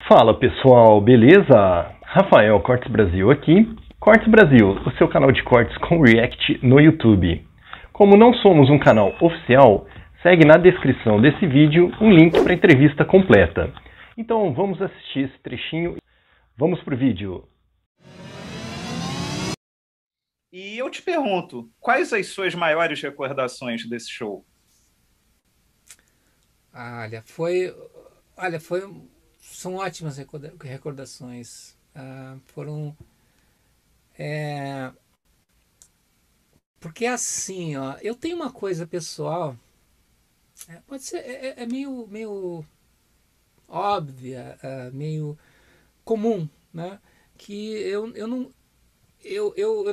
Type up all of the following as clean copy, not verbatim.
Fala pessoal, beleza? Rafael Cortes Brasil aqui. Cortes Brasil, o seu canal de cortes com React no YouTube. Como não somos um canal oficial, segue na descrição desse vídeo um link para a entrevista completa. Então vamos assistir esse trechinho. Vamos pro vídeo. E eu te pergunto, quais as suas maiores recordações desse show? São ótimas recordações. Porque assim, ó, eu tenho uma coisa pessoal, pode ser, meio óbvia, meio comum, né? Que eu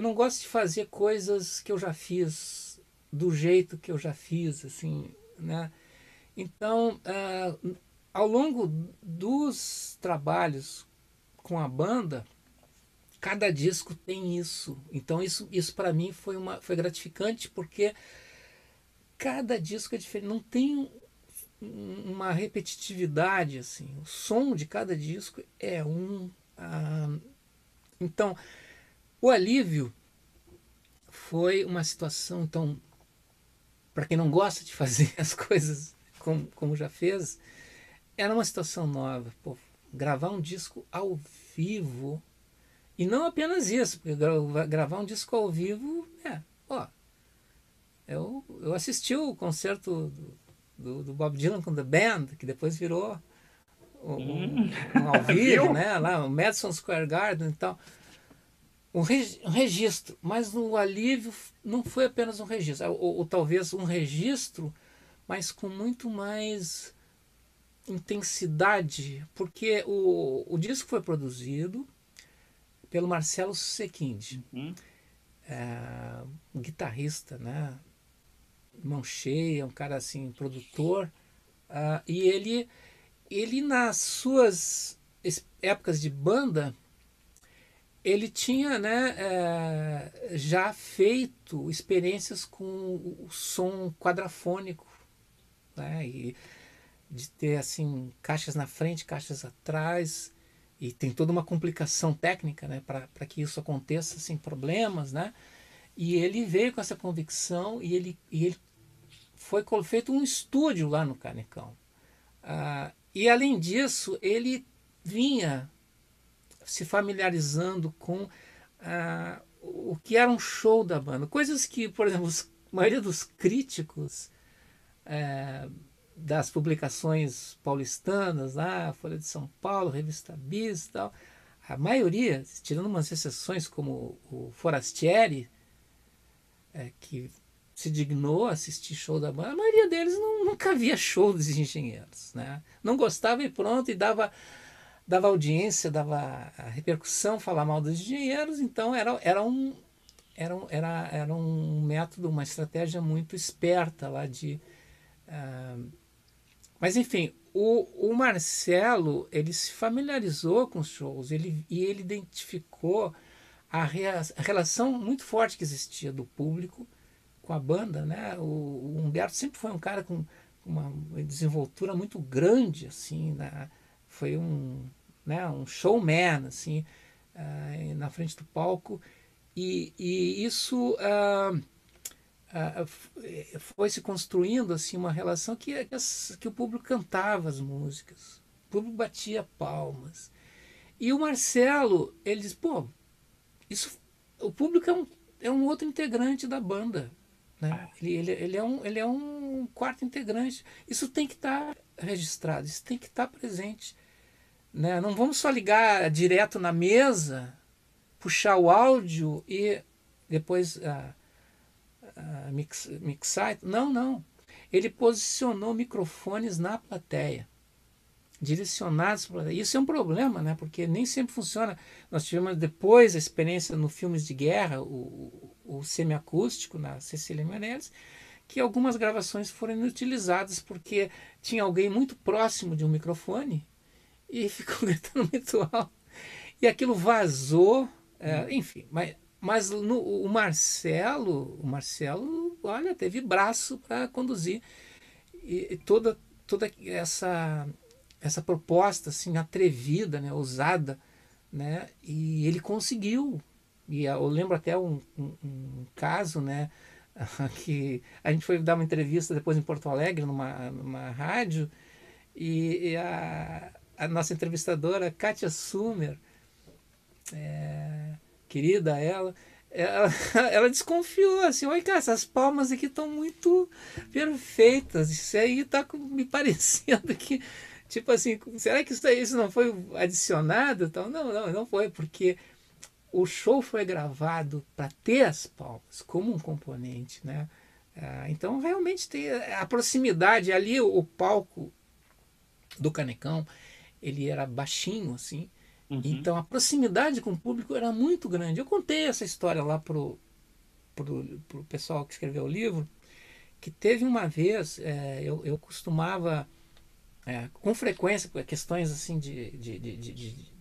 não gosto de fazer coisas que eu já fiz do jeito que eu já fiz, assim, né? Então, ao longo dos trabalhos com a banda, cada disco tem isso. Então, isso para mim foi gratificante, porque cada disco é diferente, não tem uma repetitividade, assim. O som de cada disco é um. Então, o Alívio foi uma situação, então, para quem não gosta de fazer as coisas como já fez, era uma situação nova. Pô, gravar um disco ao vivo, e não apenas isso, porque gravar um disco ao vivo, eu assisti o concerto do Bob Dylan com The Band, que depois virou um ao vivo, né, lá, o Madison Square Garden e tal. Um registro, mas o Alívio não foi apenas um registro, ou talvez um registro, mas com muito mais intensidade, porque o disco foi produzido pelo Marcelo Sequindi, um guitarrista, né, mão cheia, um cara assim, produtor, e ele nas suas épocas de banda, ele tinha, né, já feito experiências com o som quadrafônico, né, e de ter assim caixas na frente, caixas atrás, e tem toda uma complicação técnica, né, para que isso aconteça sem problemas, né? E ele veio com essa convicção e ele foi feito um estúdio lá no Canecão. E além disso, ele vinha se familiarizando com o que era um show da banda. Coisas que, por exemplo, a maioria dos críticos das publicações paulistanas, lá, Folha de São Paulo, Revista Bis e tal, a maioria, tirando umas exceções como o Forastieri, que se dignou a assistir show da banda, a maioria deles nunca via show dos Engenheiros, né? Não gostava e pronto, e dava audiência, dava a repercussão, falar mal dos engenheiros. Então era um método, uma estratégia muito esperta lá de... Mas enfim, o Marcelo, ele se familiarizou com os shows, ele identificou a relação muito forte que existia do público com a banda, né? O Humberto sempre foi um cara com uma desenvoltura muito grande, assim, né? Foi um showman, assim, na frente do palco, e isso foi se construindo assim uma relação que o público cantava as músicas, o público batia palmas, e o Marcelo, ele diz, pô, o público é um outro integrante da banda, né? Ele é um quarto integrante, isso tem que estar registrado, isso tem que estar presente, né? Não vamos só ligar direto na mesa, puxar o áudio e depois mixar. Não. Ele posicionou microfones na plateia, direcionados para a plateia. Isso é um problema, né? Porque nem sempre funciona. Nós tivemos depois a experiência no Filmes de Guerra, o semiacústico, na Cecília Meirelles, que algumas gravações foram inutilizadas porque tinha alguém muito próximo de um microfone e ficou gritando muito alto. E aquilo vazou, enfim. Mas o Marcelo, olha, teve braço para conduzir. E toda essa proposta assim atrevida, né, ousada, né, e ele conseguiu. E eu lembro até um caso, né, que a gente foi dar uma entrevista depois em Porto Alegre, numa rádio, e a nossa entrevistadora, Kátia Sumer, querida ela, ela desconfiou assim, oi cara, essas palmas aqui estão muito perfeitas, isso aí está me parecendo que, tipo assim, será que isso não foi adicionado? Então, não foi, porque o show foi gravado para ter as palmas como um componente, né? Então realmente tem a proximidade ali, o palco do Canecão, ele era baixinho assim, então a proximidade com o público era muito grande. Eu contei essa história lá pro pessoal que escreveu o livro, que teve uma vez, eu costumava, com frequência, questões assim de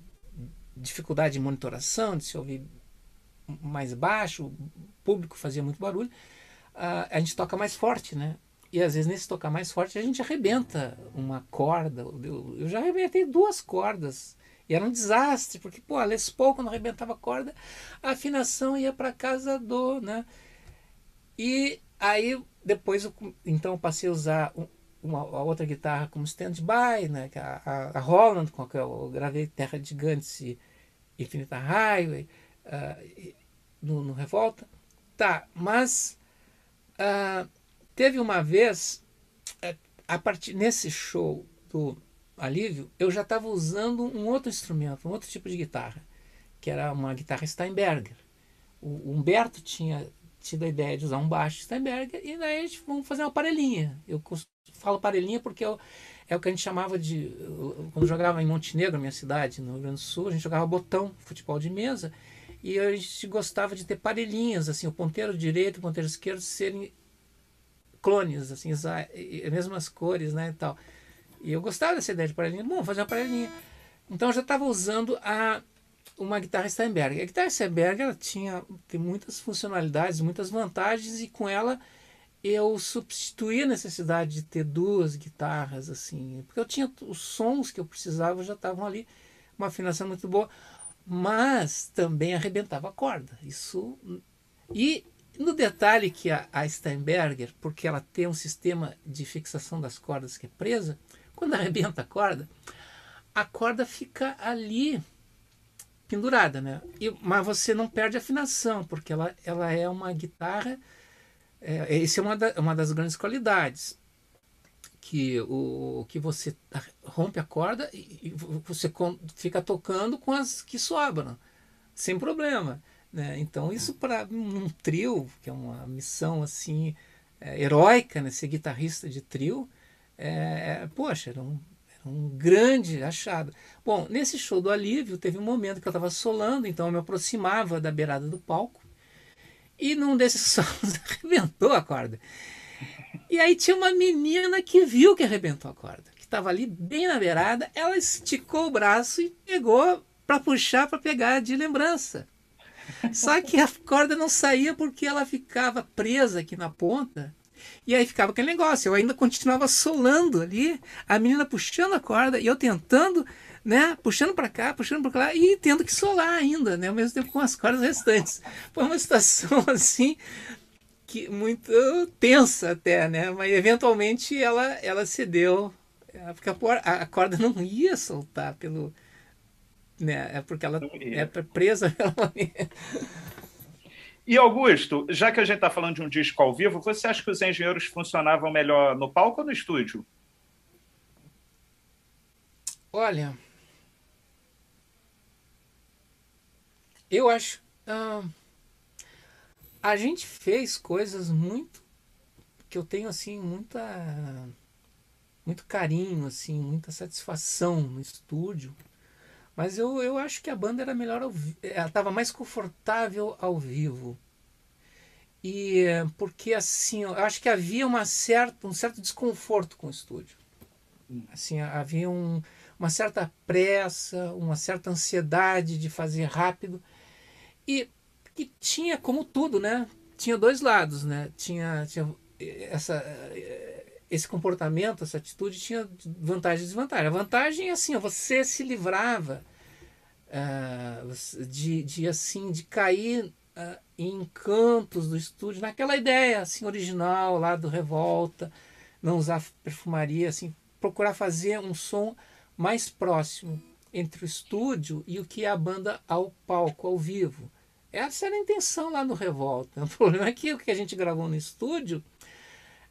dificuldade de monitoração, de se ouvir mais baixo, o público fazia muito barulho, a gente toca mais forte, né? E às vezes nesse tocar mais forte a gente arrebenta uma corda. Eu já arrebentei 2 cordas. E era um desastre, porque, pô, a Les Paul, quando arrebentava a corda, a afinação ia para casa do, né? E aí, depois, então, eu passei a usar a outra guitarra como stand-by, né? A Holland, com a que eu gravei Terra de Gigantes e Infinita Highway, no Revolta. Tá, mas teve uma vez, nesse show do Alívio, eu já estava usando um outro instrumento, um outro tipo de guitarra, que era uma guitarra Steinberger. O Humberto tinha tido a ideia de usar um baixo Steinberger, e daí a gente vamos fazer uma parelhinha. Eu falo parelhinha porque é o que a gente chamava de... Quando eu jogava em Montenegro, minha cidade, no Rio Grande do Sul, a gente jogava botão, futebol de mesa, e a gente gostava de ter parelhinhas, assim, o ponteiro direito e o ponteiro esquerdo serem clones, assim, as mesmas cores, né, e tal. E eu gostava dessa ideia de parelhinha. Bom, fazer uma parelhinha. Então eu já estava usando uma guitarra Steinberger. A guitarra Steinberger ela tem muitas funcionalidades, muitas vantagens, e com ela eu substituí a necessidade de ter 2 guitarras, assim, porque eu tinha os sons que eu precisava, já estavam ali, uma afinação muito boa, mas também arrebentava a corda. Isso. E no detalhe que a Steinberger, porque ela tem um sistema de fixação das cordas que é presa, quando arrebenta a corda fica ali pendurada, né? Mas você não perde a afinação, porque ela é uma guitarra. Essa é uma das grandes qualidades, que você rompe a corda e você fica tocando com as que sobram, sem problema, né? Então isso para um trio, que é uma missão assim heróica, né? Ser guitarrista de trio, poxa, era um grande achado. Bom, nesse show do Alívio teve um momento que eu estava solando, então eu me aproximava da beirada do palco, e num desses solos arrebentou a corda. E aí tinha uma menina que viu que arrebentou a corda, que estava ali bem na beirada, ela esticou o braço e pegou para puxar, para pegar de lembrança. Só que a corda não saía porque ela ficava presa aqui na ponta. E aí ficava aquele negócio, eu ainda continuava solando ali, a menina puxando a corda e eu tentando, né, puxando para cá, puxando para lá e tendo que solar ainda, né, ao mesmo tempo com as cordas restantes. Foi uma situação assim que muito tensa até, né, mas eventualmente ela cedeu, porque a corda não ia soltar pelo, né, porque ela é presa pela. E Augusto, já que a gente está falando de um disco ao vivo, você acha que os engenheiros funcionavam melhor no palco ou no estúdio? Olha, eu acho. A gente fez coisas muito que eu tenho assim muito carinho, assim, muita satisfação no estúdio. Mas eu acho que a banda era melhor ela estava mais confortável ao vivo. E porque assim, eu acho que havia um certo desconforto com o estúdio. Assim, havia uma certa pressa, uma certa ansiedade de fazer rápido. E que tinha, como tudo, né? Tinha 2 lados, né? Tinha esse comportamento, essa atitude tinha vantagem e desvantagem. A vantagem é assim, você se livrava de cair em encantos do estúdio, naquela ideia assim, original lá do Revolta, não usar perfumaria, assim, procurar fazer um som mais próximo entre o estúdio e o que é a banda ao palco, ao vivo. Essa era a intenção lá no Revolta. O problema é que o que a gente gravou no estúdio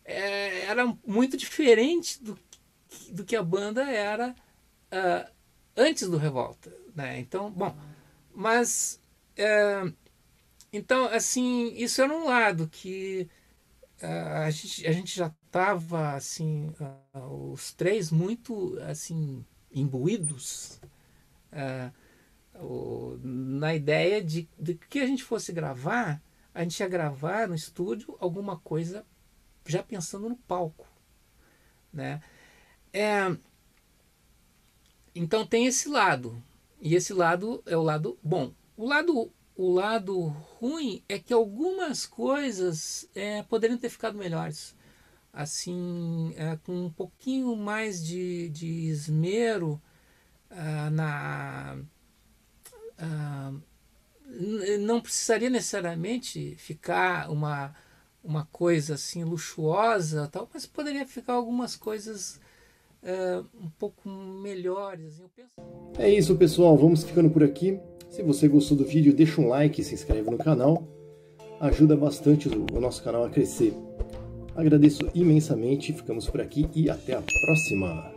era muito diferente do que a banda era antes do Revolta, né? Então, bom, mas então, assim, isso era um lado que a gente já estava, assim, os três muito, assim, imbuídos na ideia de que a gente fosse gravar, a gente ia gravar no estúdio alguma coisa já pensando no palco, né? Então tem esse lado, e esse lado é o lado bom. O lado ruim é que algumas coisas poderiam ter ficado melhores, assim, com um pouquinho mais de esmero não precisaria necessariamente ficar uma coisa assim luxuosa, tal, mas poderia ficar algumas coisas um pouco melhores. Eu penso... É isso, pessoal, vamos ficando por aqui. Se você gostou do vídeo, deixa um like, se inscreve no canal, ajuda bastante o nosso canal a crescer. Agradeço imensamente, ficamos por aqui e até a próxima!